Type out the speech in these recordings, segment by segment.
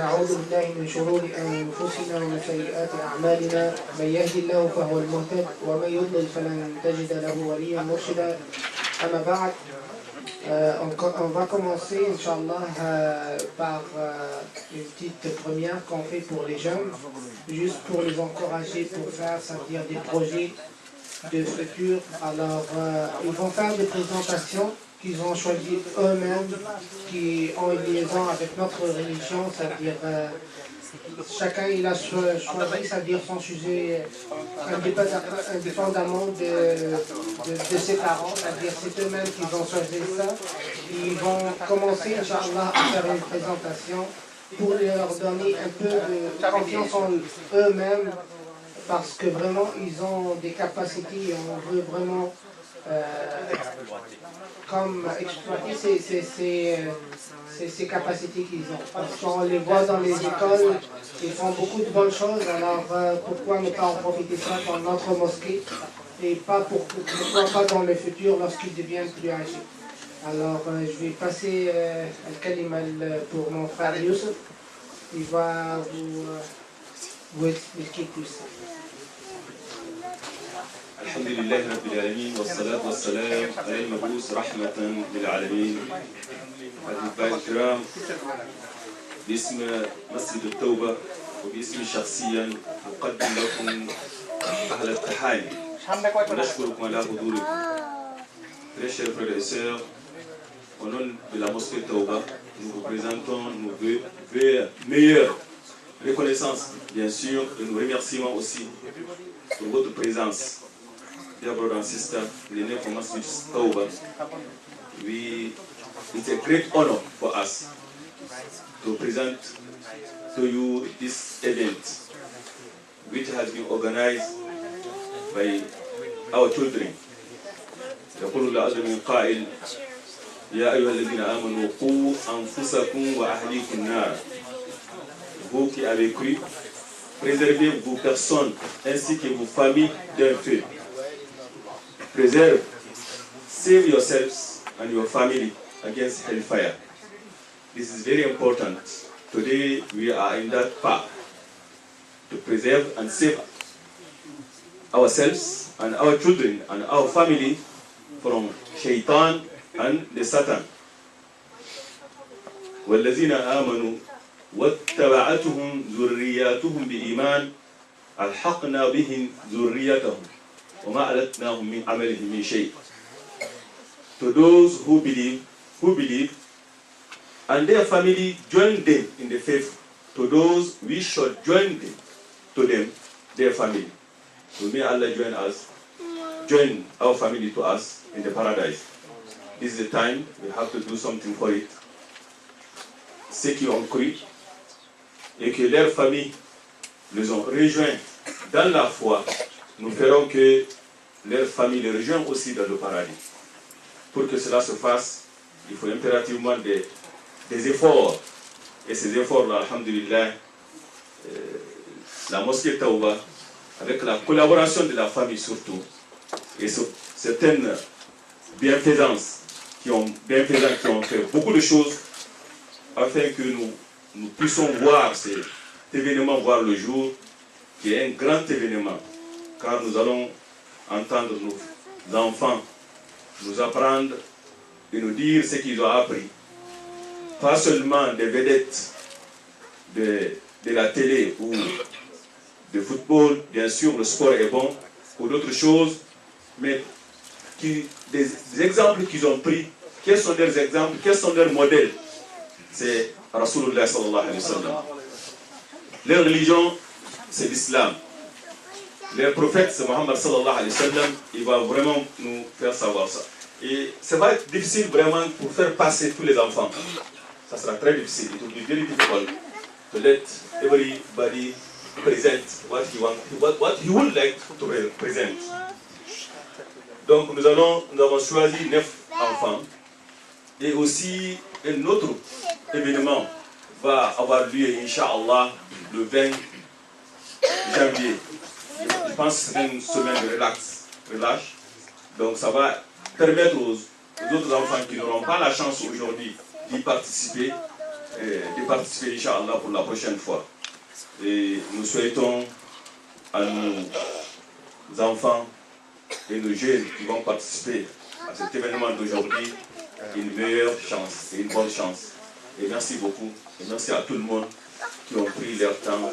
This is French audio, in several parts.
ونعوذ بالله من شرور أنفسنا ومن سيئات أعمالنا من يهدي الله فهو المهتد ومن يضلل فلن تجد له وليا مرشدا أما بعد on va commencer, Inch'Allah, par une petite première qu'on fait pour les jeunes, juste pour les encourager pour faire, ça veut dire des projets de futur. Alors, ils vont faire des présentations qu'ils ont choisies eux-mêmes, qui ont une liaison avec notre religion, c'est-à-dire chacun il a choisi, c'est-à-dire son sujet indépendamment de ses parents, c'est-à-dire c'est eux-mêmes qui ont choisi ça. Ils vont commencer, Inch'Allah, à faire une présentation pour leur donner un peu de confiance en eux-mêmes, parce que vraiment ils ont des capacités et on veut vraiment comme exploiter ces capacités qu'ils ont. Parce qu'on les voit dans les écoles, ils font beaucoup de bonnes choses, alors pourquoi ne pas en profiter ça dans notre mosquée et pourquoi pas dans le futur lorsqu'ils deviennent plus âgés. Alors je vais passer le kalima pour mon frère Youssef, il va vous expliquer tout ça. الحمد لله رب العالمين والصلاة والسلام على المبعوث رحمة للعالمين. الأحباء الكرام، باسم مسجد التوبة وباسمي شخصيا أقدم لكم أحلى التحايا ونشكركم على حضوركم. Très chers frères et sœurs, au nom de la mosquée Tauba, nous vous présentons nos meilleures reconnaissances, bien sûr, et nous remercions aussi pour votre présence. Dear brother and sister, in the name of Masjid Tauba, it's a great honor for us to present to you this event, which has been organized by our children. يقول الله عز من قائل يا أيها الذين آمنوا قوا أنفسكم وأهليكم نارا. Vous qui avez cru, préservez vos personnes ainsi que vos familles d'un feu. Preserve, save yourselves and your family against hellfire. This is very important. Today we are in that path to preserve and save ourselves and our children and our family from shaitan and the Satan. والذين آمنوا واتبعتهم ذرياتهم بإيمان ألحقنا بهم ذريتهم وما ألتناهم من عملهم من شيء. To those who believe and their family join them in the faith, to those we should join them, to them, their family. So may Allah join our family to us in the paradise. This is the time we have to do something for it. Ceux qui ont cru et que leurs familles les ont rejoints dans la foi, nous ferons que leurs familles les rejoignent aussi dans le paradis. Pour que cela se fasse, il faut impérativement des efforts. Et ces efforts-là, alhamdulillah, la mosquée Tauba, avec la collaboration de la famille surtout, et certaines bienfaisances qui ont fait beaucoup de choses afin que nous puissions voir cet événement voir le jour, qui est un grand événement, car nous allons entendre nos enfants nous apprendre et nous dire ce qu'ils ont appris. Pas seulement des vedettes de la télé ou de football, bien sûr le sport est bon, ou d'autres choses, mais des exemples qu'ils ont pris. Quels sont leurs exemples, quels sont leurs modèles? C'est Rasulullah sallallahu alayhi wa sallam. Leur religion, c'est l'islam. Le prophète, c'est Mohammed sallallahu alayhi wa sallam. Il va vraiment nous faire savoir ça. Et ça va être difficile vraiment pour faire passer tous les enfants. Ça sera très difficile. It will be very difficult to let everybody present what he would like to present. Donc nous avons choisi 9 enfants. Et aussi un autre événement va avoir lieu, Inch'Allah, le 20 janvier. Je pense que c'est une semaine de relâche. Donc ça va permettre aux autres enfants qui n'auront pas la chance aujourd'hui d'y participer de participer, Inch'Allah, pour la prochaine fois. Et nous souhaitons à nos enfants et nos jeunes qui vont participer à cet événement d'aujourd'hui une meilleure chance et une bonne chance. Et merci beaucoup. Et merci à tout le monde qui ont pris leur temps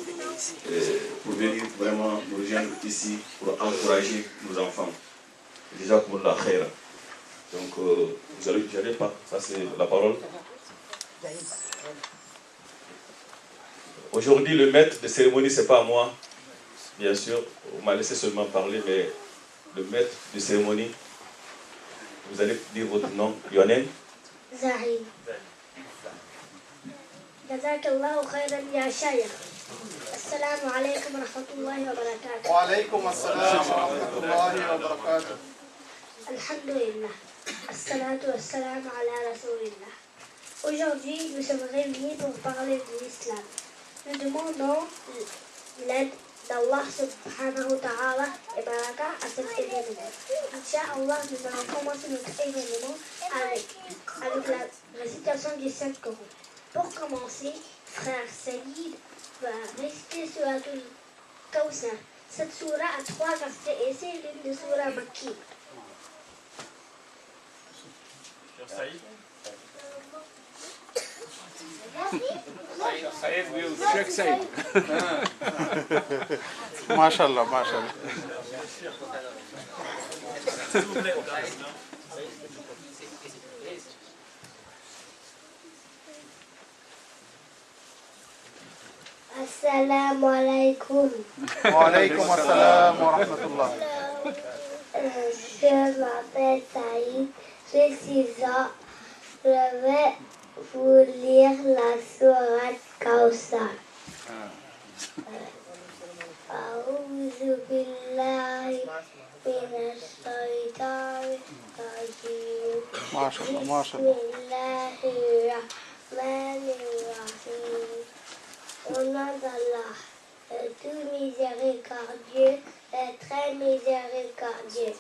pour venir vraiment nous rejoindre ici pour encourager nos enfants. Déjà pour la khaira. Donc, vous allez pas, ça c'est la parole. Aujourd'hui, le maître de cérémonie, ce n'est pas moi, bien sûr, on m'a laissé seulement parler, mais le maître de cérémonie, vous allez dire votre nom, Lionel. زعيم جزاك الله خيرا يا شيخ السلام عليكم ورحمة الله وبركاته وعليكم السلام ورحمة الله وبركاته الحمد لله الصلاة والسلام على رسول الله. Aujourd'hui, nous sommes réunis pour parler de l'islam. Nous demandons l'aide d'Allah subhanahu wa ta'ala et baraka à cet événement. Inch'Allah, nous allons commencer notre événement avec la récitation du Saint-Coran. Pour commencer, frère Saïd va réciter Suratul Kawthar. Cette surah a 3 versets et c'est l'une des surahs Makki. Cheikh Saïd. Mashallah, mashallah. Assalamu alaikum. وعليكم السلام ورحمة الله. Je m'appelle Saïd, j'ai 6 ans. Je vais vous lire la sourate Kawthar. أعوذ بالله من الشيطان الرجيم. ما شاء الله ما شاء بسم الله. الله الرحمن الرحيم. Au nom d'Allah, le tout miséricordieux, le très miséricordieux.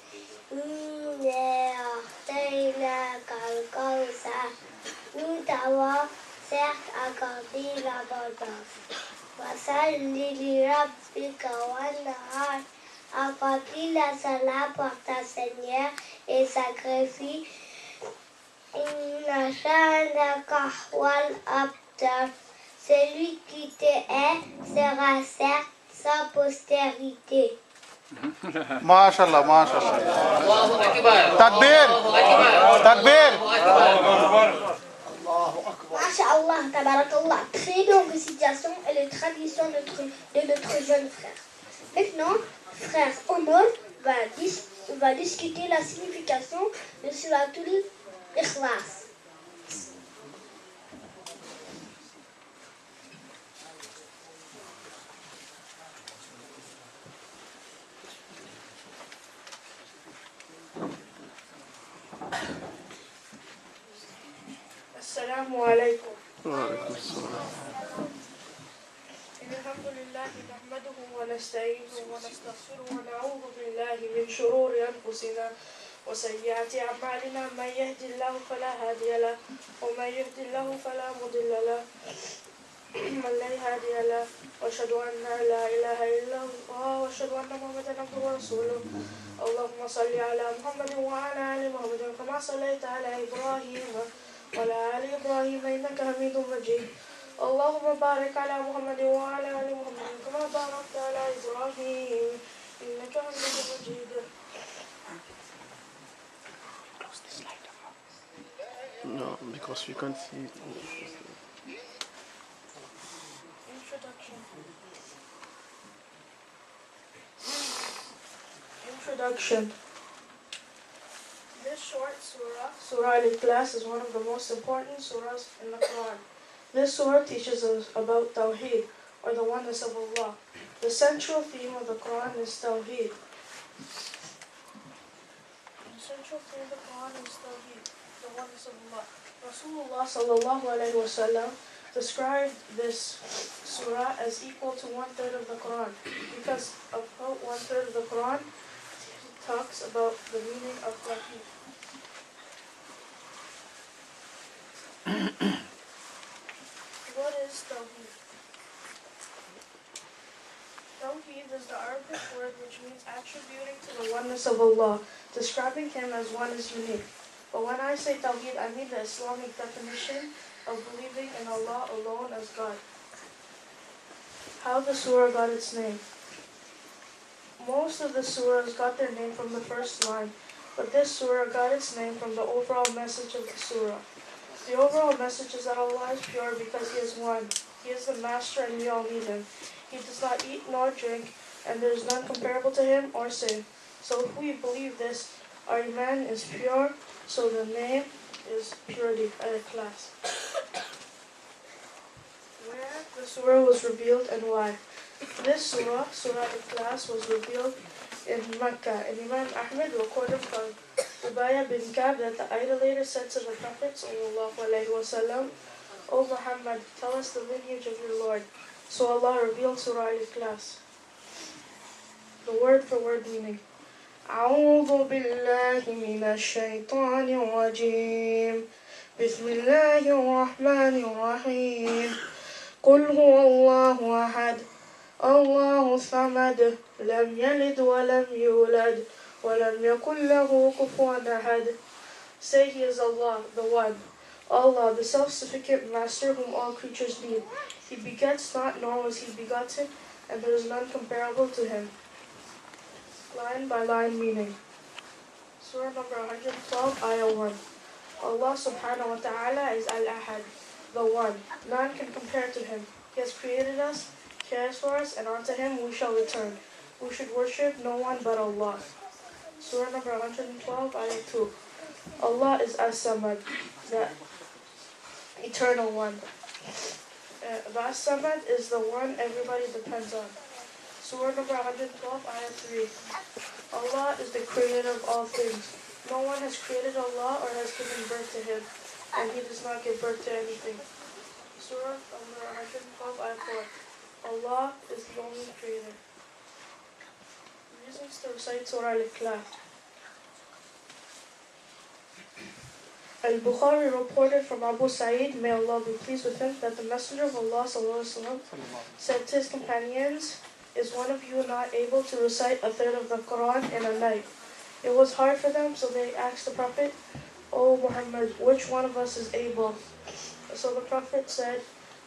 Nous t'avons certes accordé l'abondance. Accomplis la salat pour ta Seigneur et sacrifie celui qui te hait sera certes sans postérité. ما شاء الله ما شاء الله. تكبير تكبير. Masha'Allah, tabarakallah, très longue récitation et les traditions de notre jeune frère. Maintenant, frère Omar va discuter la signification de Suratul Ikhlas. السلام عليكم. وعليكم السلام. الحمد لله نحمده ونستعينه ونستغفره ونعوذ بالله من شرور أنفسنا وسيئات أعمالنا. من يهد الله فلا هادي له ومن يضلل له فلا مضل له من لا هادي له وأشهد أن لا إله إلا الله وأشهد أن محمدا عبده ورسوله. اللهم صل على محمد وعلى آل محمد كما صليت على إبراهيم وعلى آل إبراهيم إنك حميد مجيد. اللهم بارك على محمد وعلى آل محمد كما باركت على إبراهيم إنك حميد مجيد. No, because we can't see. Introduction. This short surah, Surah Al-Ikhlas, is one of the most important surahs in the Quran. This surah teaches us about Tawheed, or the oneness of Allah. The central theme of the Quran is Tawheed. The central theme of the Quran is Tawheed, the oneness of Allah. Rasulullah sallallahu alayhi wa sallam described this surah as equal to 1/3 of the Quran, because about 1/3 of the Quran talks about the meaning of Tawheed. is Tawheed? Tawheed is the Arabic word which means attributing to the oneness of Allah, describing Him as one is unique. But when I say Tawheed, I mean the Islamic definition of believing in Allah alone as God. How the surah got its name. Most of the surahs got their name from the first line, but this surah got its name from the overall message of the surah. The overall message is that Allah is pure because He is one. He is the Master and we all need Him. He does not eat nor drink, and there is none comparable to Him or same. So if we believe this, our iman is pure, so the name is purity, al-Ikhlas. Where the surah was revealed and why. This surah, Surah Al-Ikhlas, was revealed in Mecca, and Imam Ahmed recorded from Ubay bin Ka'b that the idolater said to the Prophet ﷺ, O Muhammad, tell us the lineage of your Lord. So Allah revealed Surah Al-Ikhlas. The word for word meaning. أعوذ بالله من الشيطان الرجيم بسم الله الرحمن الرحيم قل هو الله أحد الله الصمد لم يلد ولم يولد ولم يكن له كفوا أحد. Say He is Allah, the One. Allah, the self-sufficient Master whom all creatures need. He begets not, nor was He begotten, and there is none comparable to Him. Line by line meaning. Surah number 112, Ayah 1. Allah subhanahu wa ta'ala is Al-Ahad, the One. None can compare to Him. He has created us, cares for us, and unto Him we shall return. We should worship no one but Allah. Surah number 112, Ayah 2. Allah is As-Samad, the Eternal One. The As-Samad is the one everybody depends on. Surah number 112, Ayah 3. Allah is the creator of all things. No one has created Allah or has given birth to Him, and He does not give birth to anything. Surah number 112, Ayah 4. Allah is the only creator. Reasons to recite Surah Al-Ikhlas. Al-Bukhari reported from Abu Sa'id, may Allah be pleased with him, that the Messenger of Allah ﷺ said to his companions, is one of you not able to recite a third of the Quran in a night? It was hard for them, so they asked the Prophet, O Muhammad, which one of us is able? So the Prophet said,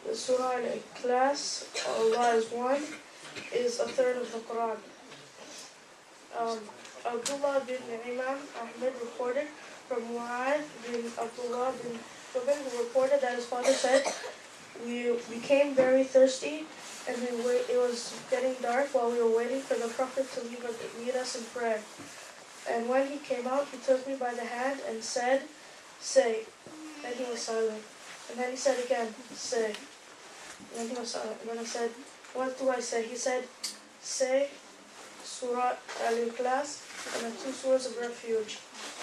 the Surah Al-Ikhlas, Allah is one, is a third of the Quran. Abdullah bin Imam Ahmed reported from Mu'adh bin Abdullah bin Jabal, who reported that his father said, we became very thirsty, and it was getting dark while we were waiting for the Prophet to lead us in prayer. And when he came out, he took me by the hand and said, say. And he was silent. And then he said again, say. And then he was silent. And then I said, what do I say? He said, say Surah Al-Ikhlas and the two surahs of refuge,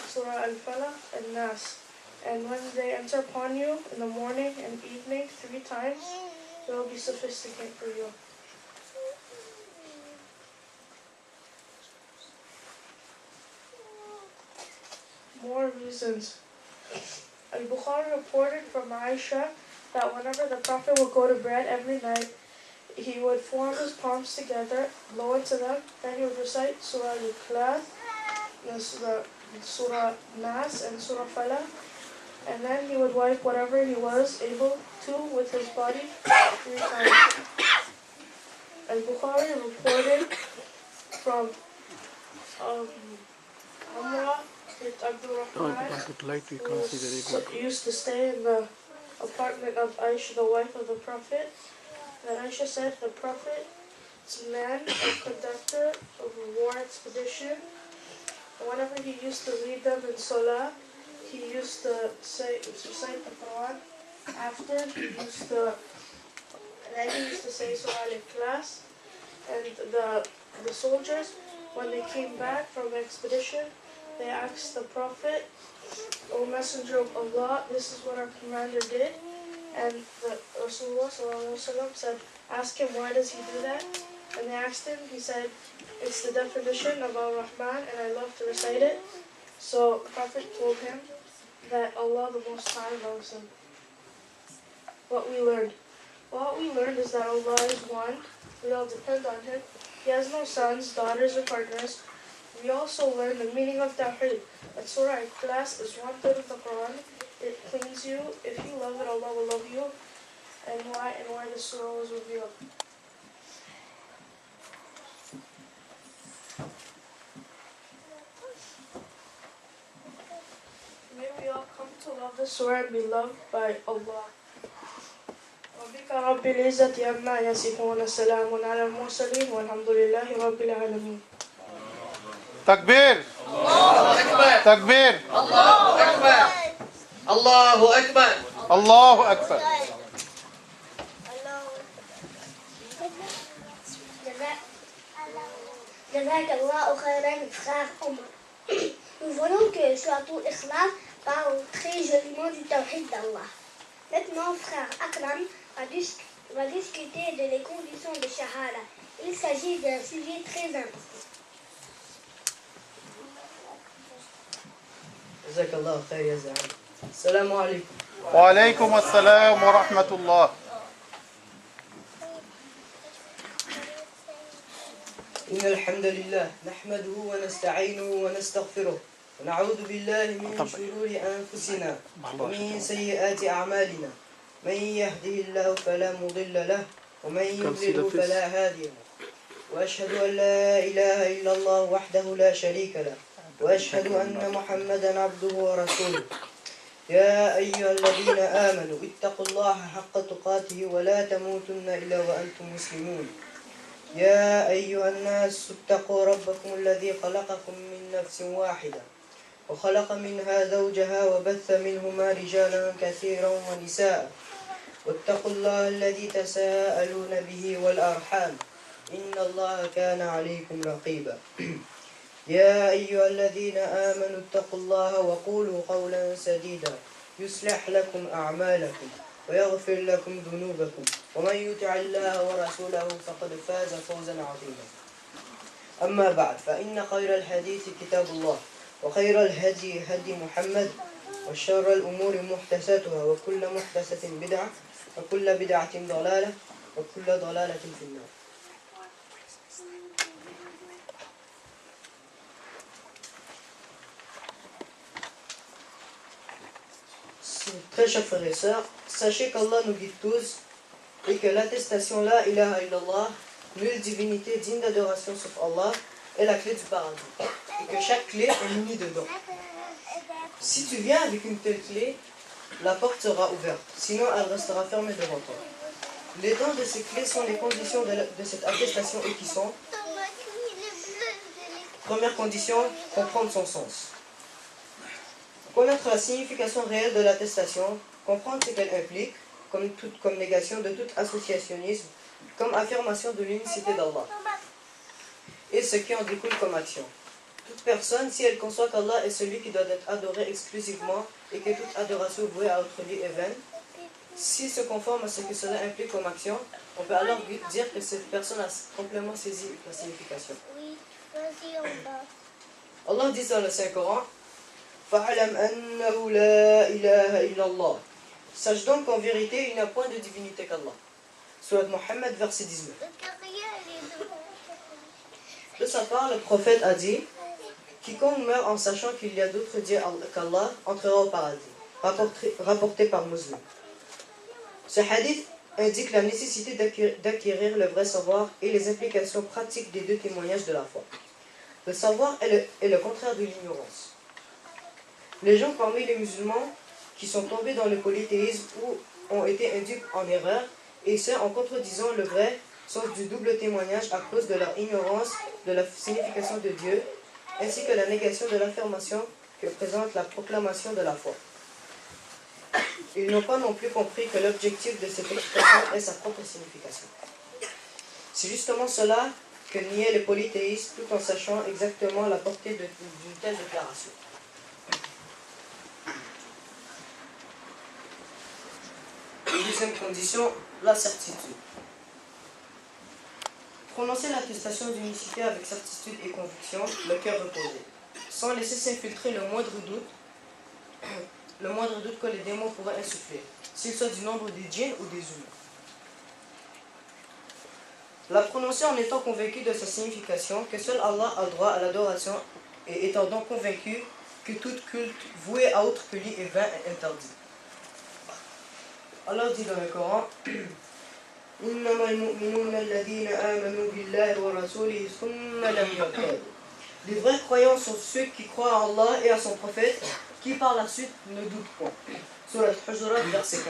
Surah Al-Falaq and Nas. And when they enter upon you in the morning and evening 3 times, it will be sufficient for you. More reasons. Al-Bukhari reported from Aisha that whenever the Prophet would go to bed every night, he would form his palms together, blow into them, then he would recite Surah Al-Ikhlas, Surah Nas, and Surah Falaq, and then he would wipe whatever he was able to with his body 3 times. Al-Bukhari reported from Amra bint Abdul Rahman, who used to stay in the apartment of Aisha, the wife of the Prophet, that Aisha said the Prophet's man, a conductor of a war expedition, whenever he used to lead them in Salah, he used to recite the Quran. After, he used to say Surah Al-Ikhlas. And the soldiers, when they came back from the expedition, they asked the Prophet, O Messenger of Allah, this is what our commander did. And the Rasulullah ﷺ said, ask him, why does he do that? And they asked him, he said, it's the definition of Ar-Rahman, and I love to recite it. So the Prophet told him that Allah the Most High loves him. What we learned. What we learned is that Allah is one. We all depend on Him. He has no sons, daughters, or partners. We also learn the meaning of Tawheed. That Surah Ikhlas is 1/3 of the Quran. It cleans you. If you love it, Allah will love you. And why the Surah was revealed. May we all come to love the Surah and be loved by Allah. ربك رب العزة عما يصفون سلام على المرسلين والحمد لله رب العالمين. تكبير تكبير الله أكبر الله أكبر. Jazakallahu khairan, frère Omar. Nous voulons que Suratul Ikhlas parle très joliment du Tawhid d'Allah. Maintenant, frère Akram va discuter des conditions de Shahada. Il s'agit d'un sujet très important. جزاك الله خير يا زعيم. السلام عليكم. وعليكم السلام ورحمة الله. إن الحمد لله نحمده ونستعينه ونستغفره ونعوذ بالله من شرور أنفسنا ومن سيئات أعمالنا. من يهده الله فلا مضل له ومن يضلل فلا هادي له. وأشهد أن لا إله إلا الله وحده لا شريك له وأشهد أن محمدا عبده ورسوله. يا أيها الذين آمنوا اتقوا الله حق تقاته ولا تموتن إلا وأنتم مسلمون. يا أيها الناس اتقوا ربكم الذي خلقكم من نفس واحدة وخلق منها زوجها وبث منهما رجالا كثيرا ونساء واتقوا الله الذي تساءلون به والأرحام إن الله كان عليكم رقيبا. يا أيها الذين آمنوا اتقوا الله وقولوا قولا سديدا يصلح لكم أعمالكم ويغفر لكم ذنوبكم ومن يطع الله ورسوله فقد فاز فوزا عظيما. أما بعد فإن خير الحديث كتاب الله وخير الهدي هدي محمد وشر الأمور محدثاتها وكل محدثة بدعة وكل بدعة ضلالة وكل ضلالة في النار. Très chers frères et sœurs, sachez qu'Allah nous guide tous et que l'attestation La ilaha illallah, nulle divinité digne d'adoration sauf Allah, est la clé du paradis et que chaque clé est munie de dons. Si tu viens avec une telle clé, la porte sera ouverte, sinon elle restera fermée devant toi. Les dons de ces clés sont les conditions de cette attestation et qui sont: première condition, comprendre son sens. Connaître la signification réelle de l'attestation, comprendre ce qu'elle implique, comme négation de tout associationnisme, comme affirmation de l'unicité d'Allah, et ce qui en découle comme action. Toute personne, si elle conçoit qu'Allah est celui qui doit être adoré exclusivement et que toute adoration vouée à autre lieu est vaine, s'il se conforme à ce que cela implique comme action, on peut alors dire que cette personne a complètement saisi la signification. Allah dit dans le Saint-Coran: فَعْلَمْ أَنَّهُ لَا إِلَهَ إِلَّا اللَّهِ. Sache donc qu'en vérité, il n'y a point de divinité qu'Allah. Surat Mohammed, verset 19. De sa part, le prophète a dit: quiconque meurt en sachant qu'il y a d'autres dieux qu'Allah entrera au paradis. Rapporté par Muslim. Ce hadith indique la nécessité d'acquérir le vrai savoir et les implications pratiques des deux témoignages de la foi. Le savoir est le contraire de l'ignorance. Les gens parmi les musulmans qui sont tombés dans le polythéisme ou ont été induits en erreur, et ce en contredisant le vrai sens du double témoignage à cause de leur ignorance de la signification de Dieu, ainsi que la négation de l'affirmation que présente la proclamation de la foi. Ils n'ont pas non plus compris que l'objectif de cette expression est sa propre signification. C'est justement cela que niaient les polythéistes tout en sachant exactement la portée d'une telle déclaration. Deuxième condition, la certitude. Prononcer l'attestation d'unicité avec certitude et conviction, le cœur reposé, sans laisser s'infiltrer le moindre doute que les démons pourraient insuffler, s'il soit du nombre des djinns ou des humains. La prononcer en étant convaincu de sa signification, que seul Allah a droit à l'adoration, et étant donc convaincu que tout culte voué à autre que lui est vain et interdit. Allah dit dans le Coran, les vrais croyants sont ceux qui croient en Allah et à son prophète, qui par la suite ne doutent point. Surat Hujurat, verset 15.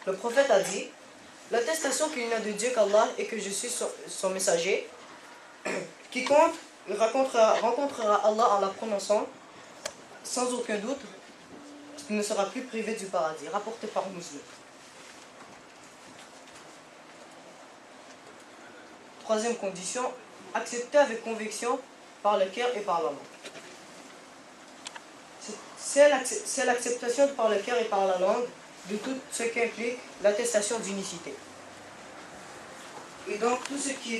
Le prophète a dit, l'attestation qu'il n'y a de Dieu qu'Allah et que je suis son messager, quiconque rencontrera Allah en la prononçant, sans aucun doute, il ne sera plus privé du paradis, rapporté par Muslim. Troisième condition, accepter avec conviction par le cœur et par la langue. C'est l'acceptation par le cœur et par la langue de tout ce qui implique l'attestation d'unicité. Et donc tout ce qui est